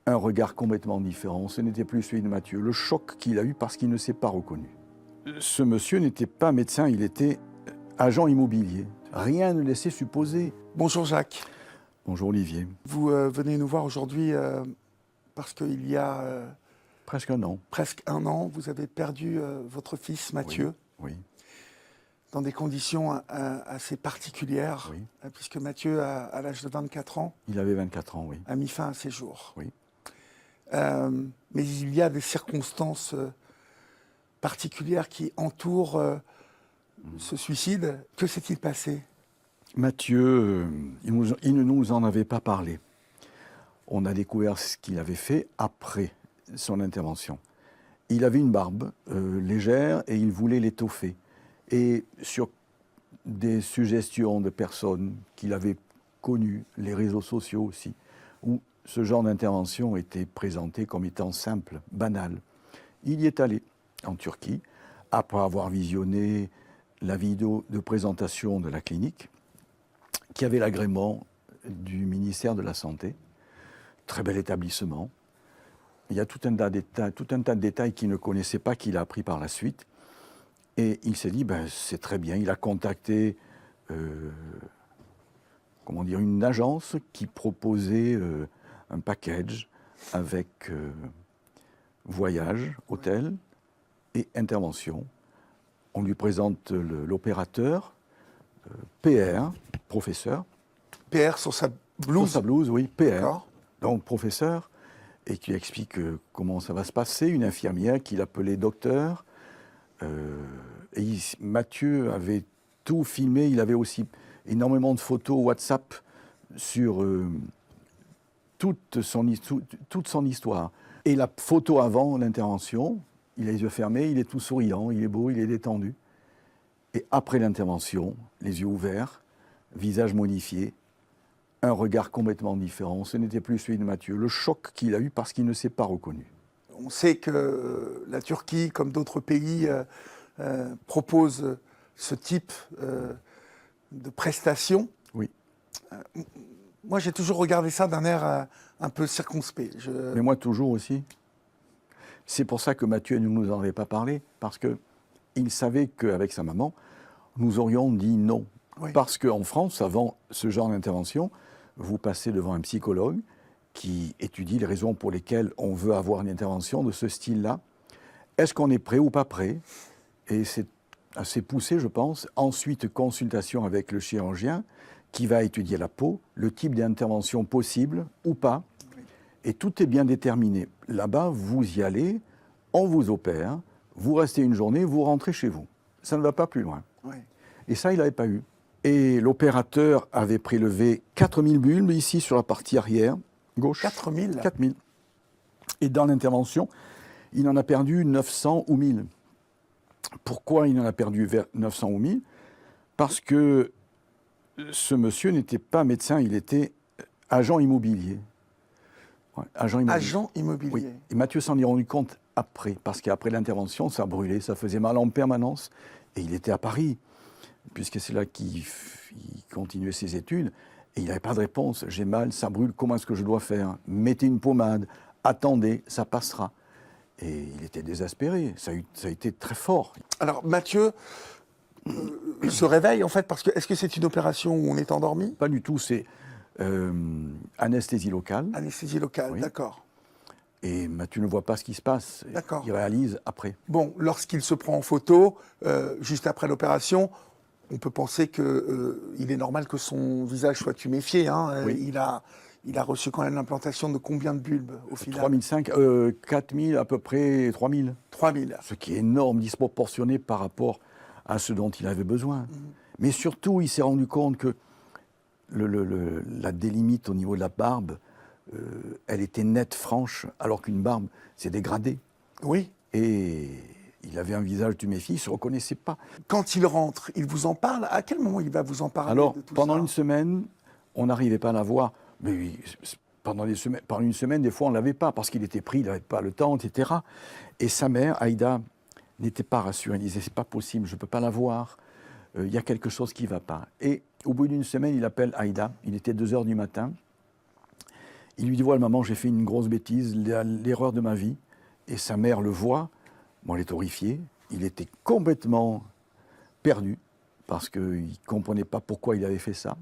Un regard complètement différent, ce n'était plus celui de Mathieu. Le choc qu'il a eu parce qu'il ne s'est pas reconnu. Ce monsieur n'était pas médecin, il était agent immobilier. Rien ne laissait supposer. Bonjour Jacques. Bonjour Olivier. Vous venez nous voir aujourd'hui parce qu'il y a Presque un an. presque un an, vous avez perdu votre fils Mathieu Oui, dans des conditions assez particulières, oui. Puisque Mathieu, à l'âge de 24 ans, Il avait 24 ans, oui. a mis fin à ses jours. Oui. Mais il y a des circonstances particulières qui entourent ce suicide. Que s'est-il passé? Mathieu, il ne nous en avait pas parlé. On a découvert ce qu'il avait fait après son intervention. Il avait une barbe légère et il voulait l'étoffer. Et sur des suggestions de personnes qu'il avait connues, les réseaux sociaux aussi, où ce genre d'intervention était présenté comme étant simple, banal. Il y est allé en Turquie, après avoir visionné la vidéo de présentation de la clinique, qui avait l'agrément du ministère de la Santé. Très bel établissement. Il y a tout un tas de détails qu'il ne connaissait pas, qu'il a appris par la suite. Et il s'est dit, ben, c'est très bien. Il a contacté une agence qui proposait un package avec voyage, hôtel et intervention. On lui présente l'opérateur, PR, professeur. PR sur sa blouse. Sur sa blouse, oui, PR. D'accord. Donc professeur, et qui explique comment ça va se passer. Une infirmière qu'il appelait docteur. Mathieu avait tout filmé. Il avait aussi énormément de photos WhatsApp sur toute son histoire. Et la photo avant l'intervention, il a les yeux fermés, il est tout souriant, il est beau, il est détendu. Et après l'intervention, les yeux ouverts, visage modifié, un regard complètement différent. Ce n'était plus celui de Mathieu. Le choc qu'il a eu parce qu'il ne s'est pas reconnu. On sait que la Turquie, comme d'autres pays, propose ce type de prestations. Oui. Moi, j'ai toujours regardé ça d'un air un peu circonspect. Mais moi, toujours aussi. C'est pour ça que Mathieu ne nous en avait pas parlé, parce qu'il savait qu'avec sa maman, nous aurions dit non. Oui. Parce qu'en France, avant ce genre d'intervention, vous passez devant un psychologue qui étudie les raisons pour lesquelles on veut avoir une intervention de ce style-là. Est-ce qu'on est prêt ou pas prêt? Et c'est assez poussé, je pense. Ensuite, consultation avec le chirurgien qui va étudier la peau, le type d'intervention possible ou pas. Et tout est bien déterminé. Là-bas, vous y allez, on vous opère, vous restez une journée, vous rentrez chez vous. Ça ne va pas plus loin. Oui. Et ça, il n'avait pas eu. Et l'opérateur avait prélevé 4000 bulbes ici sur la partie arrière, gauche. 4000 4000. Et dans l'intervention, il en a perdu 900 ou 1000. Pourquoi il en a perdu vers 900 ou 1000? Parce que ce monsieur n'était pas médecin, il était agent immobilier. Ouais, agent immobilier. Agent immobilier. Oui. Et Mathieu s'en est rendu compte après, parce qu'après l'intervention, ça brûlait, ça faisait mal en permanence. Et il était à Paris, puisque c'est là qu'il continuait ses études. Et il n'avait pas de réponse. J'ai mal, ça brûle, comment est-ce que je dois faire? Mettez une pommade, attendez, ça passera. Et il était désespéré, ça a été très fort. Alors Mathieu se réveille en fait, parce que est-ce que c'est une opération où on est endormi? Pas du tout, c'est anesthésie locale. Anesthésie locale, Oui. D'accord. Et Mathieu ne voit pas ce qui se passe. D'accord. Il réalise après. Bon, lorsqu'il se prend en photo, juste après l'opération, on peut penser qu'il est normal que son visage soit tuméfié. Hein. Oui. Il a reçu quand même l'implantation de combien de bulbes au final? 3005, 4000 à peu près, 3000. 3000. Ce qui est énorme, disproportionné par rapport à ce dont il avait besoin. Mais surtout, il s'est rendu compte que la délimite au niveau de la barbe, elle était nette, franche, alors qu'une barbe, c'est dégradé. Oui. Et il avait un visage tuméfié, il ne se reconnaissait pas. Quand il rentre, il vous en parle? À quel moment il va vous en parler? Alors, de tout pendant ça une semaine, on n'arrivait pas à la voir. Mais oui, pendant une semaine, des fois, on ne l'avait pas, parce qu'il était pris, il n'avait pas le temps, etc. Et sa mère, Aïda, n'était pas rassurée. Elle disait, c'est pas possible, je ne peux pas la voir. Il y a quelque chose qui ne va pas. Et au bout d'une semaine, il appelle Aïda. Il était 2h du matin. Il lui dit, voilà maman, j'ai fait une grosse bêtise, l'erreur de ma vie. Et sa mère le voit, bon, elle est horrifiée, il était complètement perdu, parce qu'il ne comprenait pas pourquoi il avait fait ça.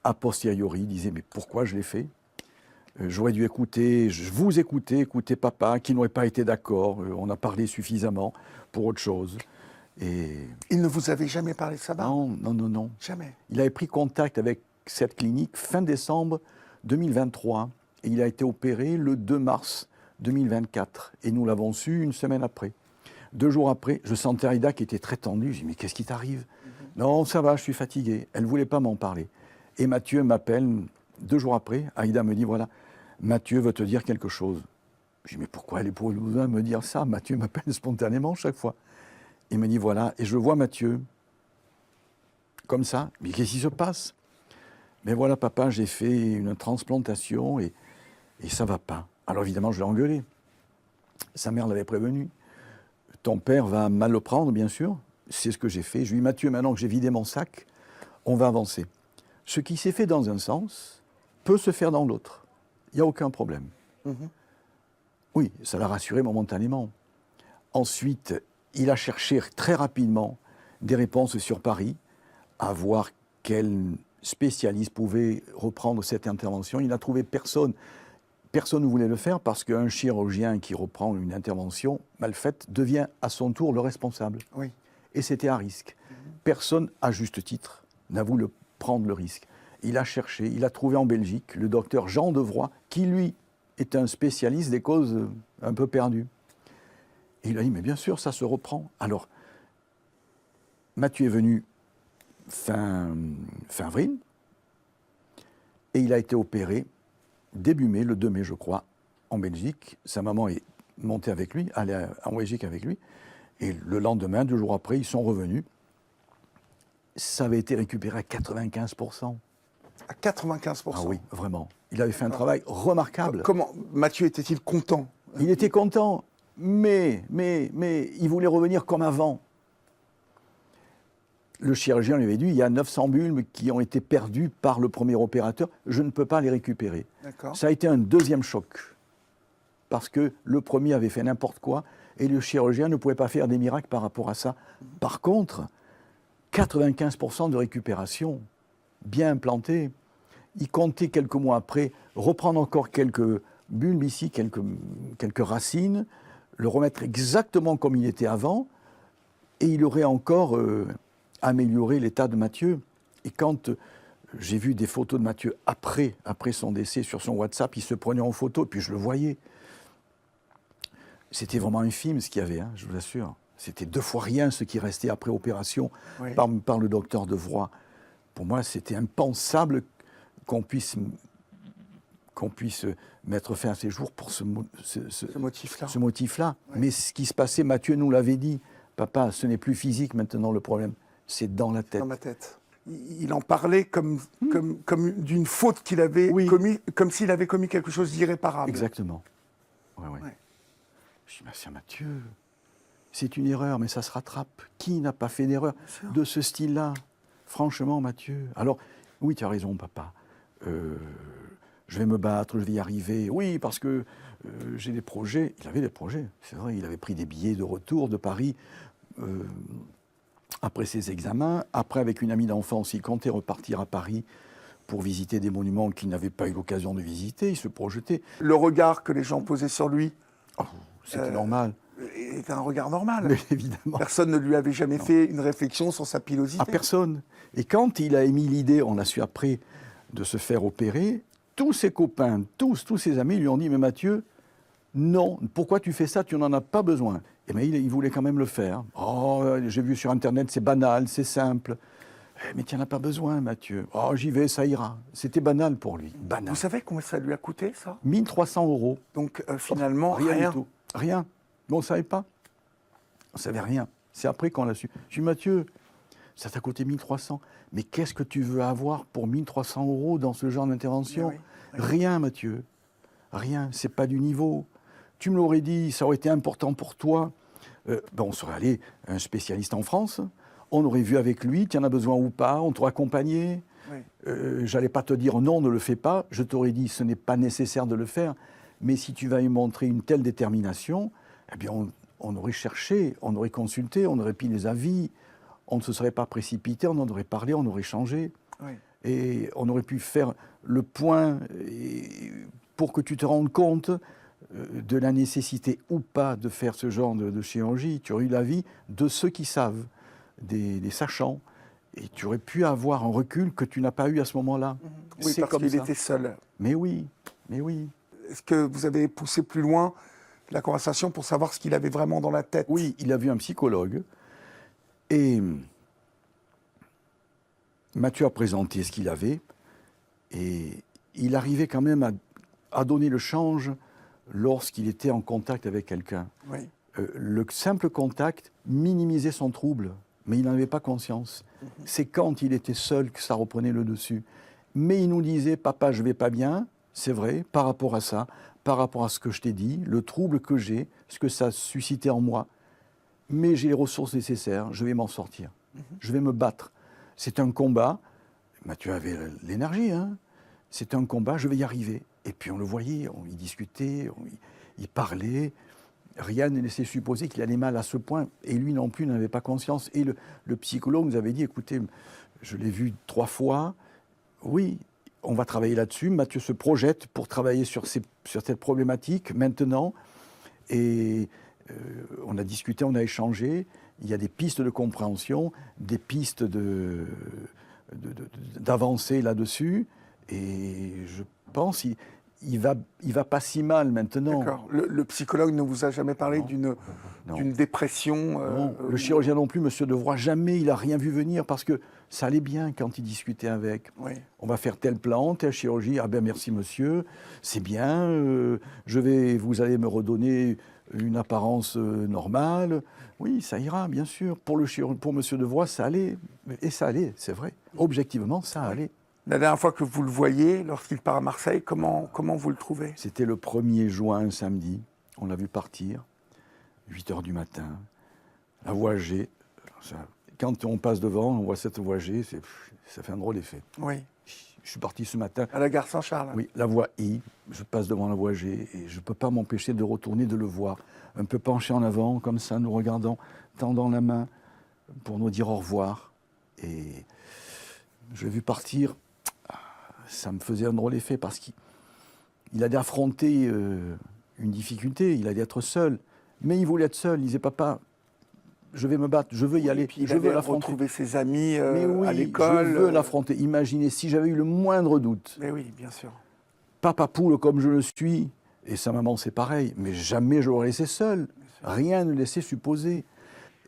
A posteriori, il disait, mais pourquoi je l'ai fait? J'aurais dû écouter, écouter papa, qui n'aurait pas été d'accord, on a parlé suffisamment pour autre chose. Et Il ne vous avait jamais parlé de sa barbe? non, non, non, non. Jamais. Il avait pris contact avec cette clinique fin décembre 2023 et il a été opéré le 2 mars 2024. Et nous l'avons su une semaine après. 2 jours après, je sentais Aïda qui était très tendue. Je dis, mais qu'est-ce qui t'arrive? Non, ça va, je suis fatigué. Elle ne voulait pas m'en parler. Et Mathieu m'appelle 2 jours après. Aïda me dit, voilà, Mathieu veut te dire quelque chose. Je dis, mais pourquoi elle est pour me dire ça? Mathieu m'appelle spontanément chaque fois. Il me dit, voilà, et je vois Mathieu, comme ça. Mais qu'est-ce qui se passe? Mais voilà, papa, j'ai fait une transplantation et ça ne va pas. Alors évidemment, je l'ai engueulé. Sa mère l'avait prévenu. Ton père va mal le prendre, bien sûr. C'est ce que j'ai fait. Je lui ai dit, Mathieu, maintenant que j'ai vidé mon sac, on va avancer. Ce qui s'est fait dans un sens peut se faire dans l'autre. Il n'y a aucun problème. Oui, ça l'a rassuré momentanément. Ensuite, il a cherché très rapidement des réponses sur Paris, à voir quel spécialiste pouvait reprendre cette intervention. Il n'a trouvé personne. Personne ne voulait le faire parce qu'un chirurgien qui reprend une intervention mal faite devient à son tour le responsable. Oui. Et c'était à risque. Personne, à juste titre, n'a voulu prendre le risque. Il a cherché, il a trouvé en Belgique le docteur Jean Devroy, qui lui est un spécialiste des causes un peu perdues. Et il a dit, mais bien sûr, ça se reprend. Alors, Mathieu est venu fin avril, et il a été opéré début mai, le 2 mai, je crois, en Belgique. Sa maman est montée avec lui, allée en Belgique avec lui. Et le lendemain, 2 jours après, ils sont revenus. Ça avait été récupéré à 95%. À 95%. Ah oui, vraiment. Il avait fait un travail remarquable. Comment Mathieu était-il content? Il était content, mais il voulait revenir comme avant. Le chirurgien lui avait dit, il y a 900 bulbes qui ont été perdus par le premier opérateur, je ne peux pas les récupérer. Ça a été un deuxième choc, parce que le premier avait fait n'importe quoi, et le chirurgien ne pouvait pas faire des miracles par rapport à ça. Par contre, 95% de récupération, bien implanté. Il comptait quelques mois après reprendre encore quelques bulbes ici, quelques racines, le remettre exactement comme il était avant, et il aurait encore amélioré l'état de Mathieu. Et quand j'ai vu des photos de Mathieu après son décès sur son WhatsApp, il se prenait en photo, et puis je le voyais. C'était vraiment infime ce qu'il y avait, hein, je vous assure. C'était 2 fois rien ce qui restait après opération par le docteur Devroy. Pour moi, c'était impensable qu'on puisse mettre fin à ces jours pour ce motif-là. Oui. Mais ce qui se passait, Mathieu nous l'avait dit, papa, ce n'est plus physique maintenant le problème, c'est dans la tête. Dans ma tête. Il en parlait comme d'une faute qu'il avait commis, comme s'il avait commis quelque chose d'irréparable. Exactement. Ouais. Je dis, merci Mathieu, c'est une erreur, mais ça se rattrape. Qui n'a pas fait d'erreur de ce style-là? Franchement, Mathieu. Alors, oui, tu as raison, papa. Je vais me battre, je vais y arriver. Oui, parce que j'ai des projets. Il avait des projets, c'est vrai. Il avait pris des billets de retour de Paris après ses examens. Après, avec une amie d'enfance, il comptait repartir à Paris pour visiter des monuments qu'il n'avait pas eu l'occasion de visiter. Il se projetait. Le regard que les gens posaient sur lui, c'était normal. était un regard normal. Mais évidemment. Personne ne lui avait jamais fait une réflexion sur sa pilosité. À personne. Et quand il a émis l'idée, on l'a su après, de se faire opérer, tous ses copains, tous ses amis lui ont dit, mais Mathieu, non, pourquoi tu fais ça? Tu n'en as pas besoin. Et mais il voulait quand même le faire. Oh, j'ai vu sur Internet, c'est banal, c'est simple. Mais tu n'en as pas besoin, Mathieu. Oh, j'y vais, ça ira. C'était banal pour lui. Banal. Vous savez combien ça lui a coûté, ça? 1 300 €. Donc, finalement, rien du tout. Rien. Mais on ne savait pas. On ne savait rien. C'est après qu'on l'a su. Je dis, Mathieu, ça t'a coûté 1 300. Mais qu'est-ce que tu veux avoir pour 1 300 € dans ce genre d'intervention? Rien, Mathieu. Rien. C'est pas du niveau. Tu me l'aurais dit, ça aurait été important pour toi. On serait allé à un spécialiste en France. On aurait vu avec lui, tu en as besoin ou pas, on t'aurait accompagné. Oui. J'allais pas te dire non, ne le fais pas. Je t'aurais dit ce n'est pas nécessaire de le faire. Mais si tu vas y montrer une telle détermination, eh bien on aurait cherché, on aurait consulté, on aurait pris les avis, on ne se serait pas précipité, on en aurait parlé, on aurait changé. Oui. Et on aurait pu faire le point pour que tu te rendes compte de la nécessité ou pas de faire ce genre de chirurgie. Tu aurais eu l'avis de ceux qui savent, des sachants, et tu aurais pu avoir un recul que tu n'as pas eu à ce moment-là. Oui, C'est parce comme qu'il ça. était seul. Mais oui, mais oui. Est-ce que vous avez poussé plus loin la conversation pour savoir ce qu'il avait vraiment dans la tête? Oui, il a vu un psychologue, et Mathieu a présenté ce qu'il avait, et il arrivait quand même à donner le change lorsqu'il était en contact avec quelqu'un. Oui. Le simple contact minimisait son trouble, mais il n'en avait pas conscience. C'est quand il était seul que ça reprenait le dessus. Mais il nous disait, papa, je vais pas bien, c'est vrai, par rapport à ça, par rapport à ce que je t'ai dit, le trouble que j'ai, ce que ça suscitait en moi, mais j'ai les ressources nécessaires, je vais m'en sortir, je vais me battre. C'est un combat, Mathieu avait l'énergie, hein. C'est un combat, je vais y arriver. Et puis on le voyait, on y discutait, il parlait, rien ne laissait supposer qu'il allait mal à ce point, et lui non plus n'avait pas conscience. Et le psychologue nous avait dit, écoutez, je l'ai vu 3 fois, oui, on va travailler là-dessus, Mathieu se projette pour travailler sur cette problématique maintenant, et on a discuté, on a échangé, il y a des pistes de compréhension, des pistes d'avancer là-dessus, et je pense qu'il va pas si mal maintenant. D'accord. Le psychologue ne vous a jamais parlé Non. d'une dépression Non, le chirurgien non plus, monsieur Devroy, jamais il a rien vu venir, parce que ça allait bien quand il discutait avec. Oui. On va faire tel plan, telle chirurgie, ah ben merci monsieur, c'est bien, vous allez me redonner une apparence normale. Oui, ça ira, bien sûr. Pour monsieur Devroy, ça allait, et ça allait, c'est vrai. Objectivement, ça allait. La dernière fois que vous le voyez, lorsqu'il part à Marseille, comment vous le trouvez? C'était le 1er juin, un samedi, on l'a vu partir, 8h du matin, la voie G. Quand on passe devant, on voit cette voie G, ça fait un drôle d'effet. Oui. Je suis parti ce matin. À la gare Saint-Charles? Oui, la voie I, je passe devant la voie G et je ne peux pas m'empêcher de retourner, de le voir. Un peu penché en avant, comme ça, nous regardant, tendant la main pour nous dire au revoir. Et je l'ai vu partir, ça me faisait un drôle d'effet parce qu'il allait affronter une difficulté, il allait être seul. Mais il voulait être seul, il disait, papa, je vais me battre, je veux y aller, Puis je veux l'affronter. retrouver ses amis Mais oui, à l'école. je veux l'affronter. Imaginez si j'avais eu le moindre doute. Mais oui, bien sûr. Papa poule comme je le suis, et sa maman c'est pareil, mais jamais je l'aurais laissé seul. Rien ne laissait supposer.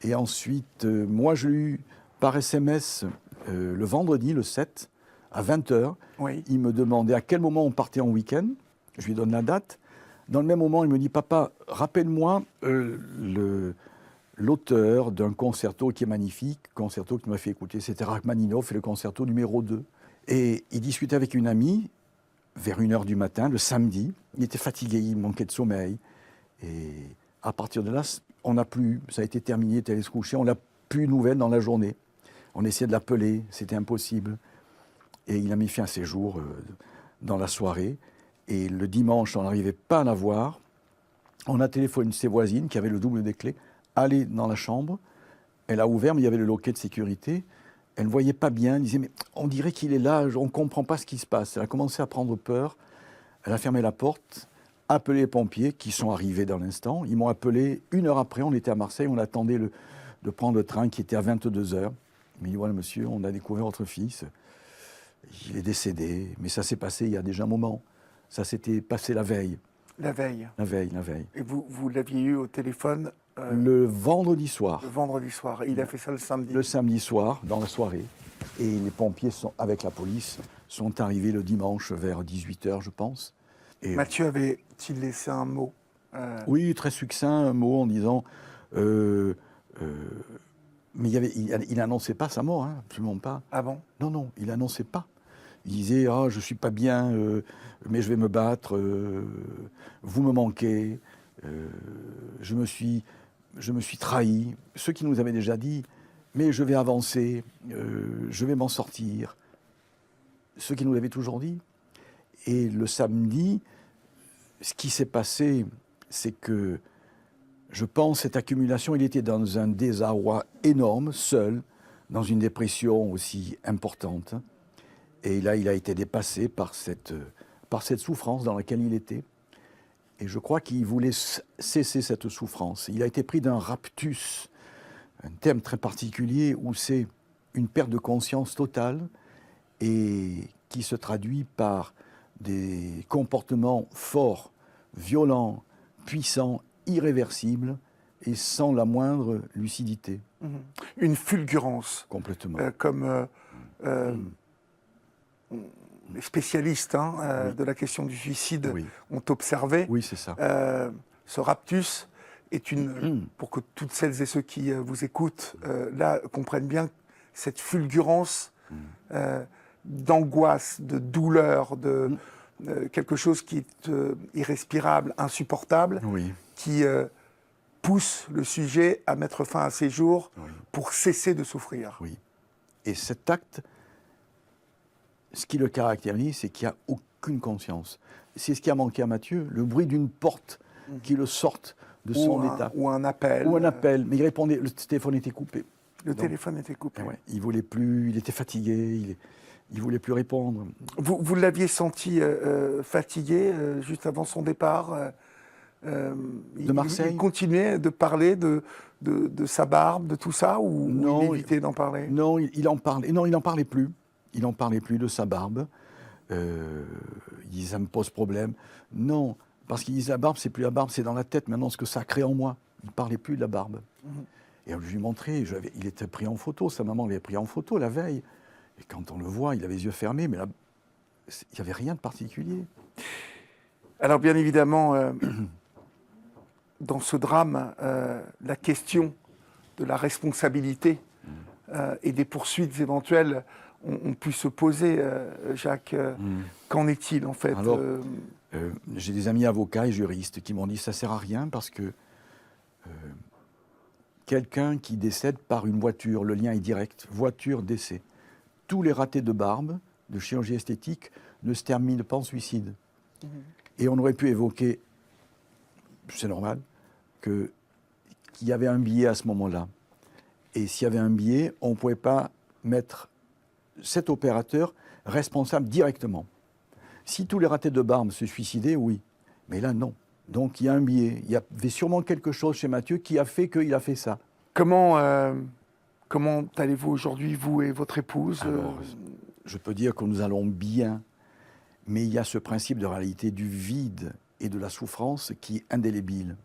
Et ensuite, moi je l'ai eu par SMS le vendredi, le 7, à 20h. Oui. Il me demandait à quel moment on partait en week-end. Je lui donne la date. Dans le même moment, il me dit, papa, rappelle-moi l'auteur d'un concerto qui est magnifique, concerto que tu m'as fait écouter, c'était Rachmaninoff et le concerto numéro 2. Et il discutait avec une amie vers 1h du matin, le samedi. Il était fatigué, il manquait de sommeil. Et à partir de là, on n'a plus, ça a été terminé, il est allé se coucher, on n'a plus de nouvelles dans la journée. On essayait de l'appeler, c'était impossible. Et il a mis fin à ses jours dans la soirée. Et le dimanche, on n'arrivait pas à l'avoir. On a téléphoné ses voisines qui avaient le double des clés. Aller dans la chambre, elle a ouvert, mais il y avait le loquet de sécurité. Elle ne voyait pas bien, elle disait, mais on dirait qu'il est là, on ne comprend pas ce qui se passe. Elle a commencé à prendre peur, elle a fermé la porte, appelé les pompiers qui sont arrivés dans l'instant. Ils m'ont appelé 1 heure après, on était à Marseille, on attendait de prendre le train qui était à 22h. Il m'a dit, voilà monsieur, on a découvert votre fils, il est décédé, mais ça s'est passé il y a déjà un moment. Ça s'était passé la veille. La veille. La veille, la veille. Et vous l'aviez eu au téléphone le vendredi soir. Le vendredi soir. Et il a fait ça le samedi. Le samedi soir, dans la soirée. Et les pompiers, avec la police, sont arrivés le dimanche vers 18h, je pense. Et Mathieu avait-il laissé un mot oui, très succinct, un mot en disant... mais il n'annonçait pas sa mort, hein, absolument pas. Ah bon? Non, non, il n'annonçait pas. Il disait, ah, je ne suis pas bien, mais je vais me battre, vous me manquez, je me suis trahi. Ceux qui nous avaient déjà dit, mais je vais avancer, je vais m'en sortir. ce qu'il nous l'avait toujours dit. Et le samedi, ce qui s'est passé, c'est que, je pense, cette accumulation, il était dans un désarroi énorme, seul, dans une dépression aussi importante. Et là, il a été dépassé par cette souffrance dans laquelle il était. Et je crois qu'il voulait cesser cette souffrance. Il a été pris d'un raptus, un thème très particulier où c'est une perte de conscience totale et qui se traduit par des comportements forts, violents, puissants, irréversibles et sans la moindre lucidité. Une fulgurance. Complètement. Comme les spécialistes Oui. de la question du suicide Oui. ont observé. Oui, c'est ça. Ce raptus est pour que toutes celles et ceux qui vous écoutent là comprennent bien cette fulgurance d'angoisse, de douleur, de quelque chose qui est irrespirable, insupportable, Oui. qui pousse le sujet à mettre fin à ses jours Oui. pour cesser de souffrir. Oui. Et cet acte, ce qui le caractérise, c'est qu'il n'y a aucune conscience. C'est ce qui a manqué à Mathieu, le bruit d'une porte qui le sorte de son état. Ou un appel. Ou un appel, mais il répondait, le téléphone était coupé. Le téléphone était coupé. Ouais, il voulait plus, il était fatigué, il voulait plus répondre. Vous l'aviez senti fatigué juste avant son départ De Marseille. Il continuait de parler de sa barbe, de tout ça, ou Non, il évitait d'en parler? Non, il en parlait. Non, il n'en parlait plus. Il n'en parlait plus de sa barbe. Il dit, ça me pose problème. Non, parce qu'il disait, la barbe, c'est plus la barbe, c'est dans la tête maintenant ce que ça crée en moi. Il ne parlait plus de la barbe. Et je lui montrais, il était pris en photo, sa maman l'avait pris en photo la veille. Et quand on le voit, il avait les yeux fermés, mais là, il n'y avait rien de particulier. Alors bien évidemment, dans ce drame, la question de la responsabilité et des poursuites éventuelles ont pu se poser. Jacques, qu'en est-il en fait? Alors, j'ai des amis avocats et juristes qui m'ont dit ça ne sert à rien parce que quelqu'un qui décède par une voiture, le lien est direct, voiture-décès. Tous les ratés de barbe, de chirurgie esthétique, ne se terminent pas en suicide. Et on aurait pu évoquer, c'est normal, qu'il y avait un biais à ce moment-là. Et s'il y avait un biais, on ne pouvait pas mettre cet opérateur responsable directement. Si tous les ratés de barbe se suicidaient, oui. Mais là, non. Donc il y a un biais. Il y avait sûrement quelque chose chez Mathieu qui a fait qu'il a fait ça. Comment allez-vous aujourd'hui, vous et votre épouse? Alors, je peux dire que nous allons bien, mais il y a ce principe de réalité du vide et de la souffrance qui est indélébile.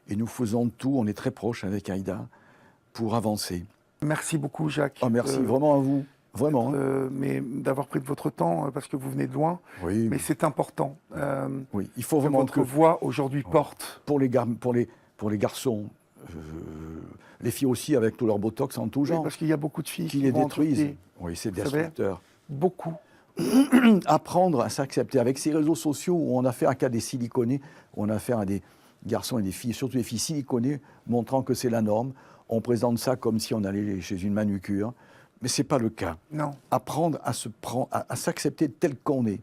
Et nous faisons tout, on est très proches avec Aïda, pour avancer. Merci beaucoup, Jacques. Oh, merci vraiment à vous, vraiment. Mais d'avoir pris de votre temps, parce que vous venez de loin. Oui, mais c'est important. oui, il faut Que vraiment votre voix aujourd'hui porte. Pour les garçons, les filles aussi avec tout leur botox en tout genre, Oui, parce qu'il y a beaucoup de filles qui les vont en détruisent. Turquie. Oui, c'est Vous savez, destructeur. beaucoup. Apprendre à s'accepter. Avec ces réseaux sociaux où on a affaire à cas des siliconés, on a affaire à des garçons et des filles, surtout des filles siliconées, montrant que c'est la norme. On présente ça comme si on allait chez une manucure, mais ce n'est pas le cas. Non. Apprendre à s'accepter tel qu'on est.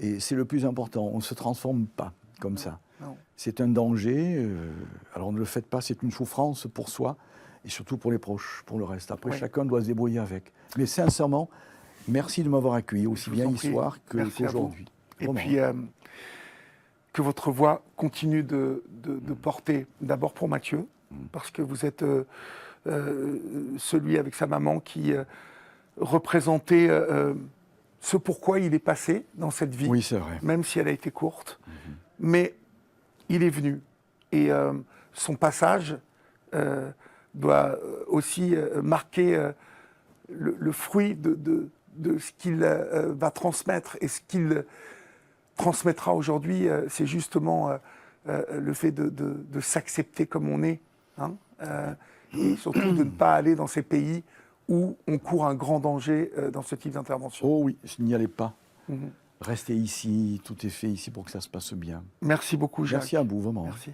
Et c'est le plus important. On ne se transforme pas comme ça. Non. C'est un danger. Alors ne le faites pas, c'est une souffrance pour soi et surtout pour les proches, pour le reste. Après, Oui. chacun doit se débrouiller avec. Mais sincèrement, merci de m'avoir accueilli aussi bien vous en prie. hier Merci à vous. qu'aujourd'hui. Et Vraiment. puis, que votre voix continue de porter, d'abord pour Mathieu, parce que vous êtes celui avec sa maman qui représentait ce pourquoi il est passé dans cette vie, Oui, c'est vrai. même si elle a été courte. Mais il est venu. Et son passage doit aussi marquer le fruit de ce qu'il va transmettre. Et ce qu'il transmettra aujourd'hui, c'est justement le fait de s'accepter comme on est. Et surtout de ne pas aller dans ces pays où on court un grand danger dans ce type d'intervention. Oh oui, je n'y allais pas. Restez ici, tout est fait ici pour que ça se passe bien. Merci beaucoup, Jacques. Merci à vous, vraiment. Merci.